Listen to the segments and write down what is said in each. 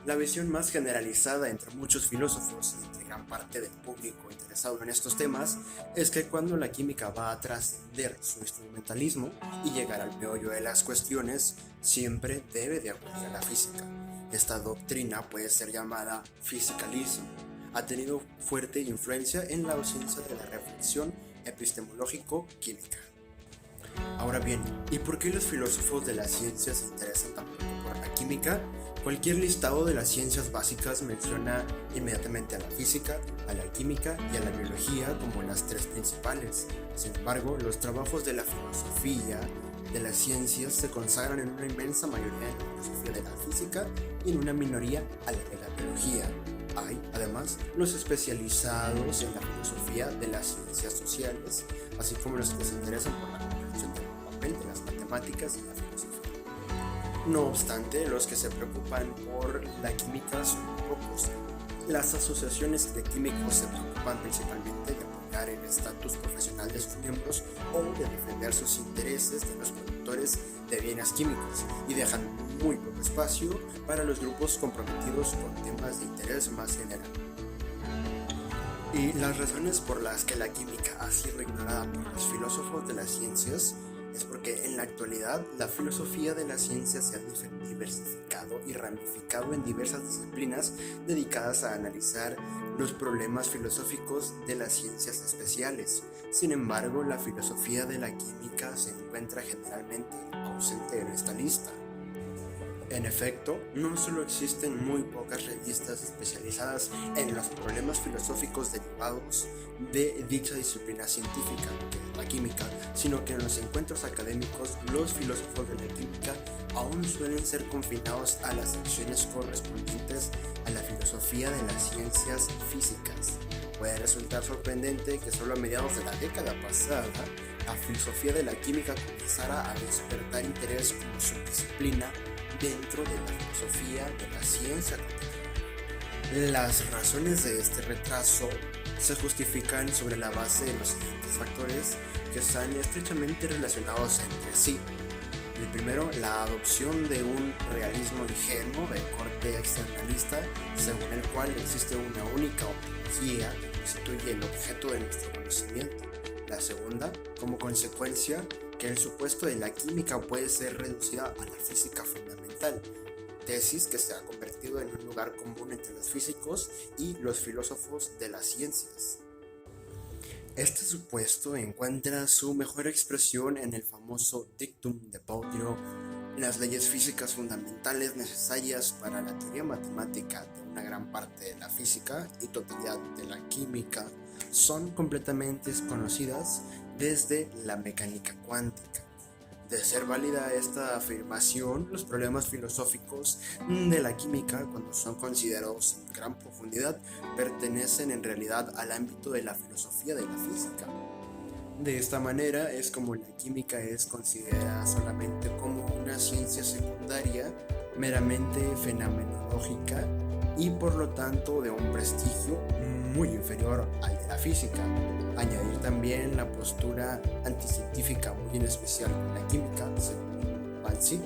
La visión más generalizada entre muchos filósofos y entre gran parte del público interesado en estos temas es que cuando la química va a trascender su instrumentalismo y llegar al meollo de las cuestiones, siempre debe de acudir a la física. Esta doctrina puede ser llamada physicalism. Ha tenido fuerte influencia en la ciencia de la reflexión epistemológico-química. Ahora bien, ¿y por qué los filósofos de la ciencia se interesan tan poco por la química? Cualquier listado de las ciencias básicas menciona inmediatamente a la física, a la química y a la biología como las tres principales. Sin embargo, los trabajos de la filosofía de las ciencias se consagran en una inmensa mayoría en la filosofía de la física y en una minoría a la de la biología. Hay, además, los especializados en la filosofía de las ciencias sociales, así como los que se interesan por la comprensión del papel de las matemáticas en la filosofía. No obstante, los que se preocupan por la química son pocos. Las asociaciones de químicos se preocupan principalmente de apoyar el estatus profesional de sus miembros o de defender sus intereses de los productores de bienes químicos y dejan muy poco espacio para los grupos comprometidos con temas de interés más general. Y las razones por las que la química ha sido ignorada por los filósofos de las ciencias es porque en la actualidad la filosofía de la ciencia se ha diversificado y ramificado en diversas disciplinas dedicadas a analizar los problemas filosóficos de las ciencias especiales. Sin embargo, la filosofía de la química se encuentra generalmente ausente en esta lista. En efecto, no solo existen muy pocas revistas especializadas en los problemas filosóficos derivados de dicha disciplina científica, que es la química, sino que en los encuentros académicos los filósofos de la química aún suelen ser confinados a las secciones correspondientes a la filosofía de las ciencias físicas. Puede resultar sorprendente que solo a mediados de la década pasada la filosofía de la química comenzara a despertar interés como subdisciplina dentro de la filosofía de la ciencia contemporánea. Las razones de este retraso se justifican sobre la base de los siguientes factores que están estrechamente relacionados entre sí. El primero, la adopción de un realismo ingenuo de corte externalista, según el cual existe una única ontología que constituye el objeto de nuestro conocimiento. La segunda, como consecuencia, que el supuesto de la química puede ser reducida a la física fundamental, tesis que se ha convertido en un lugar común entre los físicos y los filósofos de las ciencias. Este supuesto encuentra su mejor expresión en el famoso dictum de Bourdieu: las leyes físicas fundamentales necesarias para la teoría matemática de una gran parte de la física y totalidad de la química son completamente desconocidas desde la mecánica cuántica. De ser válida esta afirmación, los problemas filosóficos de la química, cuando son considerados en gran profundidad, pertenecen en realidad al ámbito de la filosofía de la física. De esta manera es como la química es considerada solamente como una ciencia secundaria, meramente fenomenológica y por lo tanto de un prestigio muy inferior al de la física. Añadir también la postura anticientífica muy en especial con la química, según Balzic,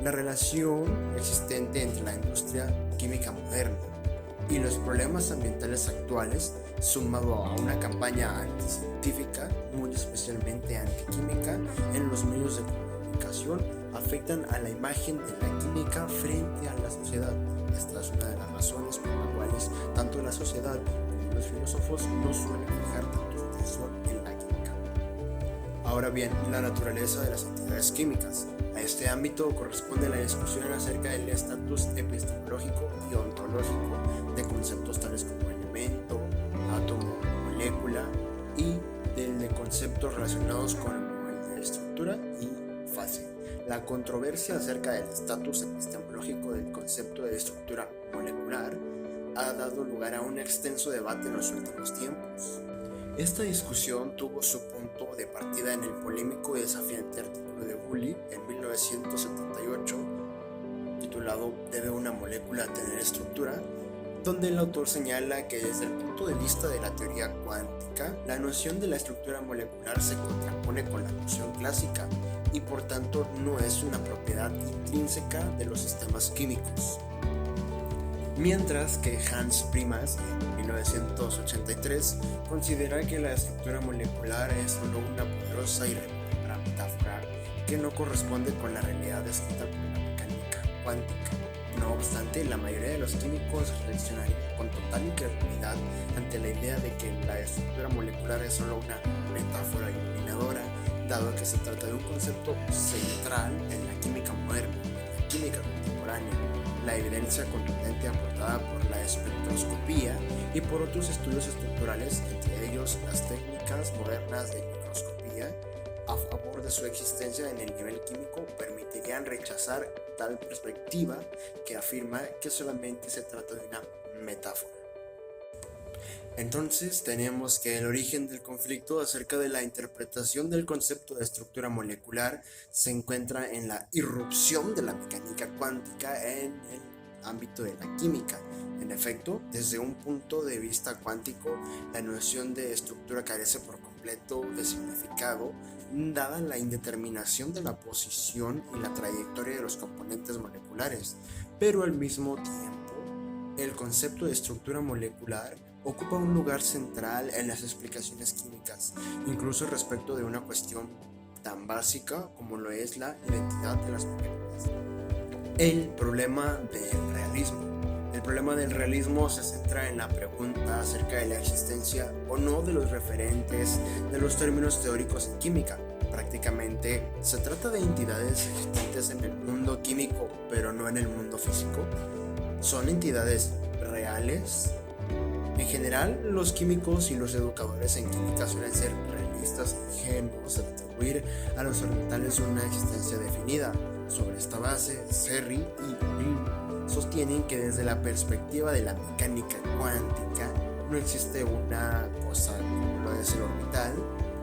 la relación existente entre la industria química moderna y los problemas ambientales actuales, sumado a una campaña anticientífica, muy especialmente antiquímica, en los medios de comunicación, afectan a la imagen de la química frente a la sociedad. Esta es una de las razones por las cuales tanto la sociedad como los filósofos no suelen fijar tanto atención en la química. Ahora bien, la naturaleza de las entidades químicas. A este ámbito corresponde la discusión acerca del estatus epistemológico y ontológico de conceptos tales como elemento, átomo, molécula y de conceptos relacionados con el de estructura y fase. La controversia acerca del estatus epistemológico del concepto de estructura molecular ha dado lugar a un extenso debate en los últimos tiempos. Esta discusión tuvo su punto de partida en el polémico y desafiante artículo de Woolley en 1978, titulado ¿Debe una molécula tener estructura?, donde el autor señala que desde el punto de vista de la teoría cuántica, la noción de la estructura molecular se contrapone con la noción clásica y por tanto no es una propiedad intrínseca de los sistemas químicos. mientras que Hans Primas en 1983 considera que la estructura molecular es solo una poderosa y reveladora metáfora que no corresponde con la realidad descrita por la mecánica cuántica. No obstante, la mayoría de los químicos reaccionaría con total incredulidad ante la idea de que la estructura molecular es solo una metáfora iluminadora, dado que se trata de un concepto central en la química moderna, en la química contemporánea. La evidencia contundente aportada por la espectroscopía y por otros estudios estructurales, entre ellos las técnicas modernas de microscopía, a favor de su existencia en el nivel químico, permitirían rechazar tal perspectiva que afirma que solamente se trata de una metáfora. Entonces tenemos que el origen del conflicto acerca de la interpretación del concepto de estructura molecular se encuentra en la irrupción de la mecánica cuántica en el ámbito de la química. En efecto, desde un punto de vista cuántico, la noción de estructura carece por completo de significado, dada la indeterminación de la posición y la trayectoria de los componentes moleculares, pero al mismo tiempo, el concepto de estructura molecular ocupa un lugar central en las explicaciones químicas, incluso respecto de una cuestión tan básica como lo es la identidad de las moléculas. El problema del realismo. El problema del realismo se centra en la pregunta acerca de la existencia o no de los referentes de los términos teóricos en química. Prácticamente se trata de entidades existentes en el mundo químico, pero no en el mundo físico. ¿Son entidades reales? En general, los químicos y los educadores en química suelen ser realistas e ingenuos al atribuir a los orbitales una existencia definida. Sobre esta base, Serri y Brill sostienen que desde la perspectiva de la mecánica cuántica no existe una cosa como lo es el orbital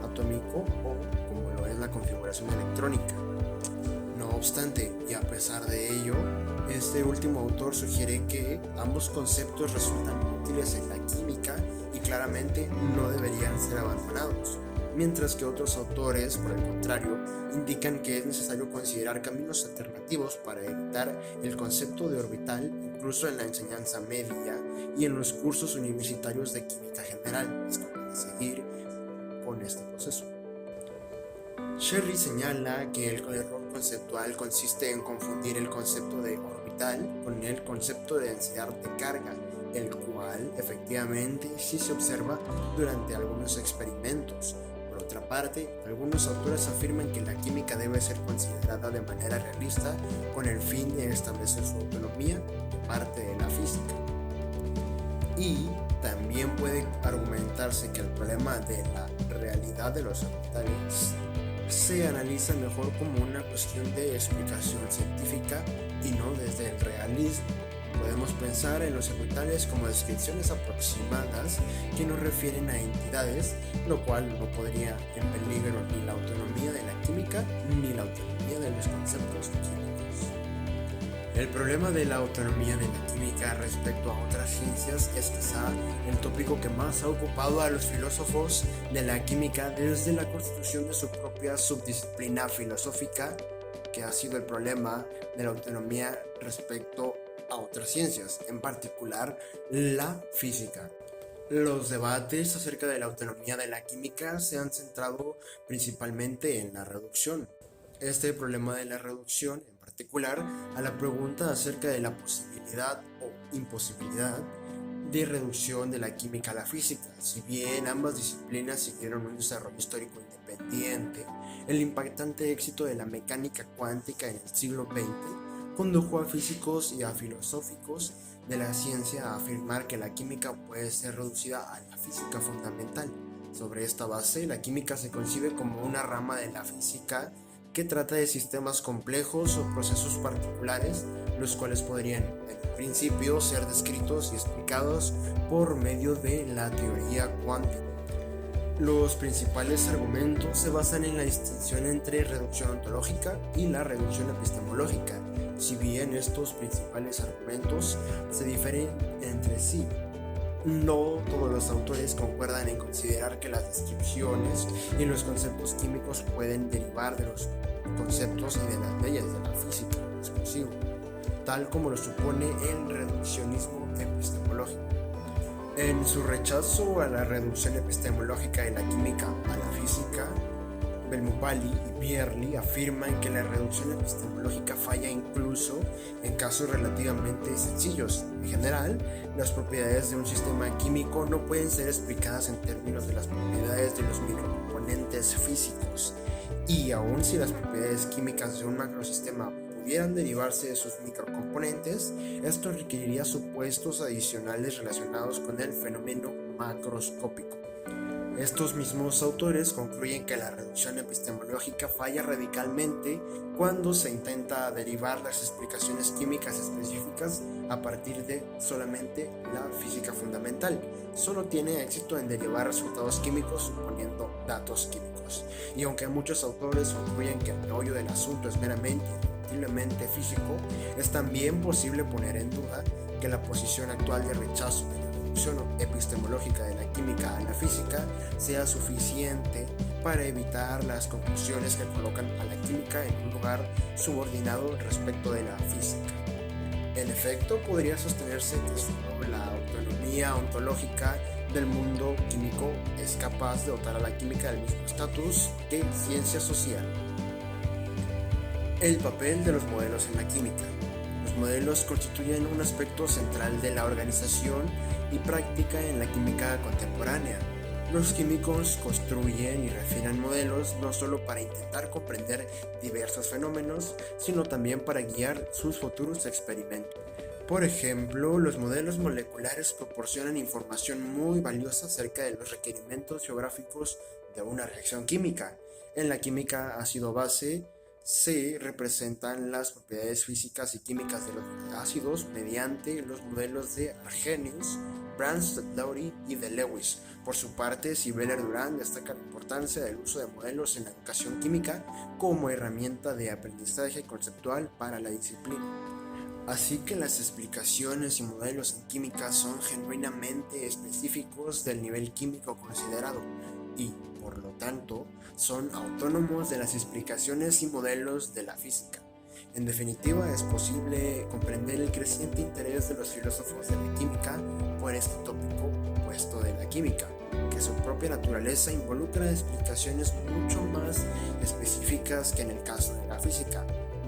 atómico o como lo es la configuración electrónica. No obstante, y a pesar de ello, este último autor sugiere que ambos conceptos resultan útiles en la química y claramente no deberían ser abandonados, mientras que otros autores, por el contrario, indican que es necesario considerar caminos alternativos para evitar el concepto de orbital incluso en la enseñanza media y en los cursos universitarios de química general. Es como seguir con este proceso. Sherry señala que el error conceptual consiste en confundir el concepto de orbital con el concepto de densidad de carga, el cual efectivamente sí se observa durante algunos experimentos. Por otra parte, algunos autores afirman que la química debe ser considerada de manera realista con el fin de establecer su autonomía de parte de la física. Y también puede argumentarse que el problema de la realidad de los orbitales se analiza mejor como una cuestión de explicación científica y no desde el realismo. Podemos pensar en los orbitales como descripciones aproximadas que no refieren a entidades, lo cual no podría en peligro ni la autonomía de la química ni la autonomía de los conceptos químicos. El problema de la autonomía de la química respecto a otras ciencias es quizá el tópico que más ha ocupado a los filósofos de la química desde la constitución de su propia subdisciplina filosófica, que ha sido el problema de la autonomía respecto a otras ciencias, en particular la física. Los debates acerca de la autonomía de la química se han centrado principalmente en la reducción. Este problema de la reducción, en particular, a la pregunta acerca de la posibilidad o imposibilidad de reducción de la química a la física. Si bien ambas disciplinas siguieron un desarrollo histórico independiente, el impactante éxito de la mecánica cuántica en el siglo XX condujo a físicos y a filósofos de la ciencia a afirmar que la química puede ser reducida a la física fundamental. Sobre esta base, la química se concibe como una rama de la física que trata de sistemas complejos o procesos particulares, los cuales podrían, en principio, ser descritos y explicados por medio de la teoría cuántica. Los principales argumentos se basan en la distinción entre reducción ontológica y la reducción epistemológica. Si bien estos principales argumentos se difieren entre sí, no todos los autores concuerdan en considerar que las descripciones y los conceptos químicos pueden derivar de los conceptos y de las leyes de la física en exclusivo. tal como lo supone el reduccionismo epistemológico. En su rechazo a la reducción epistemológica de la química a la física, Belmupali y Bierly afirman que la reducción epistemológica falla incluso en casos relativamente sencillos. En general, las propiedades de un sistema químico no pueden ser explicadas en términos de las propiedades de los microcomponentes físicos, y aun si las propiedades químicas de un macrosistema pudieran derivarse de sus microcomponentes, esto requeriría supuestos adicionales relacionados con el fenómeno macroscópico. Estos mismos autores concluyen que la reducción epistemológica falla radicalmente cuando se intenta derivar las explicaciones químicas específicas a partir de solamente la física fundamental. Solo tiene éxito en derivar resultados químicos suponiendo datos químicos. Y aunque muchos autores concluyen que el meollo del asunto es meramente físico, es también posible poner en duda que la posición actual de rechazo de la reducción epistemológica de la química a la física sea suficiente para evitar las conclusiones que colocan a la química en un lugar subordinado respecto de la física. En efecto, podría sostenerse que solo la autonomía ontológica del mundo químico es capaz de dotar a la química del mismo estatus que ciencia social. El papel de los modelos en la química. Los modelos constituyen un aspecto central de la organización y práctica en la química contemporánea. Los químicos construyen y refinan modelos no solo para intentar comprender diversos fenómenos, sino también para guiar sus futuros experimentos. Por ejemplo, los modelos moleculares proporcionan información muy valiosa acerca de los requerimientos geográficos de una reacción química. En la química ácido-base se representan las propiedades físicas y químicas de los ácidos mediante los modelos de Arrhenius, Brandst-Lowry y de Lewis. Por su parte, Sibeller-Durand destaca la importancia del uso de modelos en la educación química como herramienta de aprendizaje conceptual para la disciplina. Así que las explicaciones y modelos en química son genuinamente específicos del nivel químico considerado y, por lo tanto, son autónomos de las explicaciones y modelos de la física. En definitiva, es posible comprender el creciente interés de los filósofos de la química por este tópico opuesto de la química, que su propia naturaleza involucra explicaciones mucho más específicas que en el caso de la física,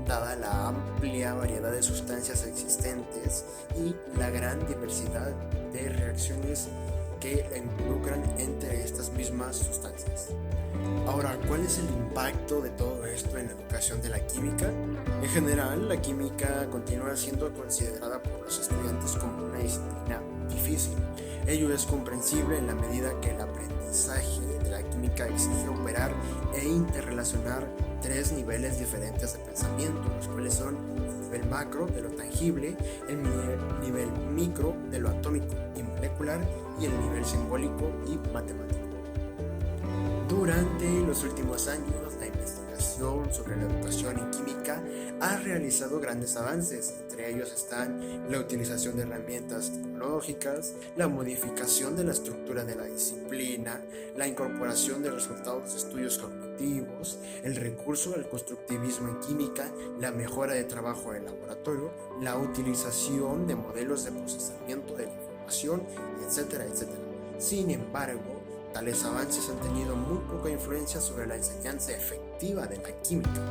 dada la amplia variedad de sustancias existentes y la gran diversidad de reacciones que involucran entre estas mismas sustancias. Ahora, ¿cuál es el impacto de todo esto en la educación de la química? En general, la química continúa siendo considerada por los estudiantes como una disciplina difícil. Ello es comprensible en la medida que el aprendizaje de la química exige operar e interrelacionar tres niveles diferentes de pensamiento, los cuales son el nivel macro de lo tangible, el nivel micro de lo atómico y molecular y el nivel simbólico y matemático. Durante los últimos años, la investigación sobre la educación en química ha realizado grandes avances. Entre ellos están la utilización de herramientas tecnológicas, la modificación de la estructura de la disciplina, la incorporación de resultados de estudios cognitivos, el recurso al constructivismo en química, la mejora de trabajo en laboratorio, la utilización de modelos de procesamiento de la información, etcétera, etcétera. Sin embargo, tales avances han tenido muy poca influencia sobre la enseñanza efectiva de la química.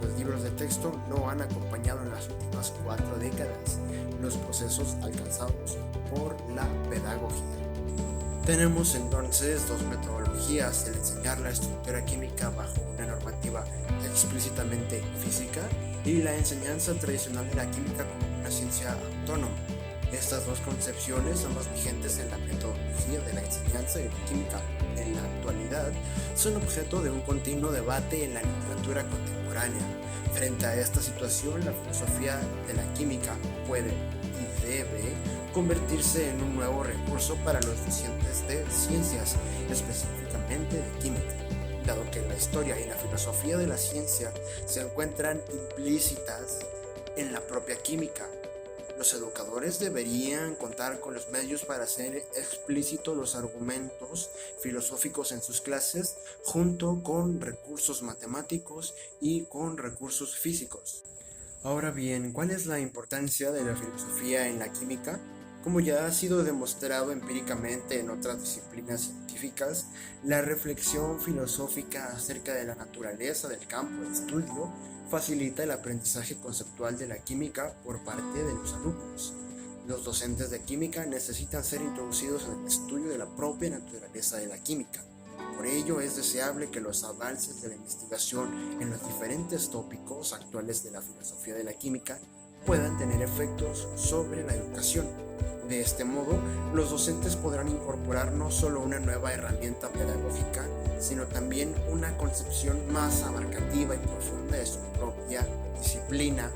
Los libros de texto no han acompañado en las últimas 4 décadas los procesos alcanzados por la pedagogía. Tenemos entonces dos metodologías: el enseñar la estructura química bajo una normativa explícitamente física y la enseñanza tradicional de la química como una ciencia autónoma. Estas dos concepciones son más vigentes en la metodología de la enseñanza de la química en la actualidad, son objeto de un continuo debate en la literatura contemporánea. Frente a esta situación, la filosofía de la química puede y debe convertirse en un nuevo recurso para los docentes de ciencias, específicamente de química, dado que la historia y la filosofía de la ciencia se encuentran implícitas en la propia química. Los educadores deberían contar con los medios para hacer explícitos los argumentos filosóficos en sus clases, junto con recursos matemáticos y con recursos físicos. Ahora bien, ¿cuál es la importancia de la filosofía en la química? Como ya ha sido demostrado empíricamente en otras disciplinas científicas, la reflexión filosófica acerca de la naturaleza del campo de estudio facilita el aprendizaje conceptual de la química por parte de los alumnos. Los docentes de química necesitan ser introducidos en el estudio de la propia naturaleza de la química. Por ello, es deseable que los avances de la investigación en los diferentes tópicos actuales de la filosofía de la química puedan tener efectos sobre la educación. De este modo, los docentes podrán incorporar no solo una nueva herramienta pedagógica, sino también una concepción más abarcativa y profunda de su propia disciplina.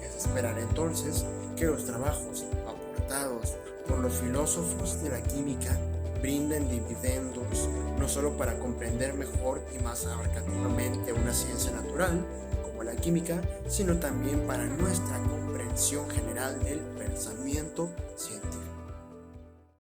Es esperar entonces que los trabajos aportados por los filósofos de la química brinden dividendos no solo para comprender mejor y más abarcativamente una ciencia natural como la química, sino también para nuestra comprensión general del pensamiento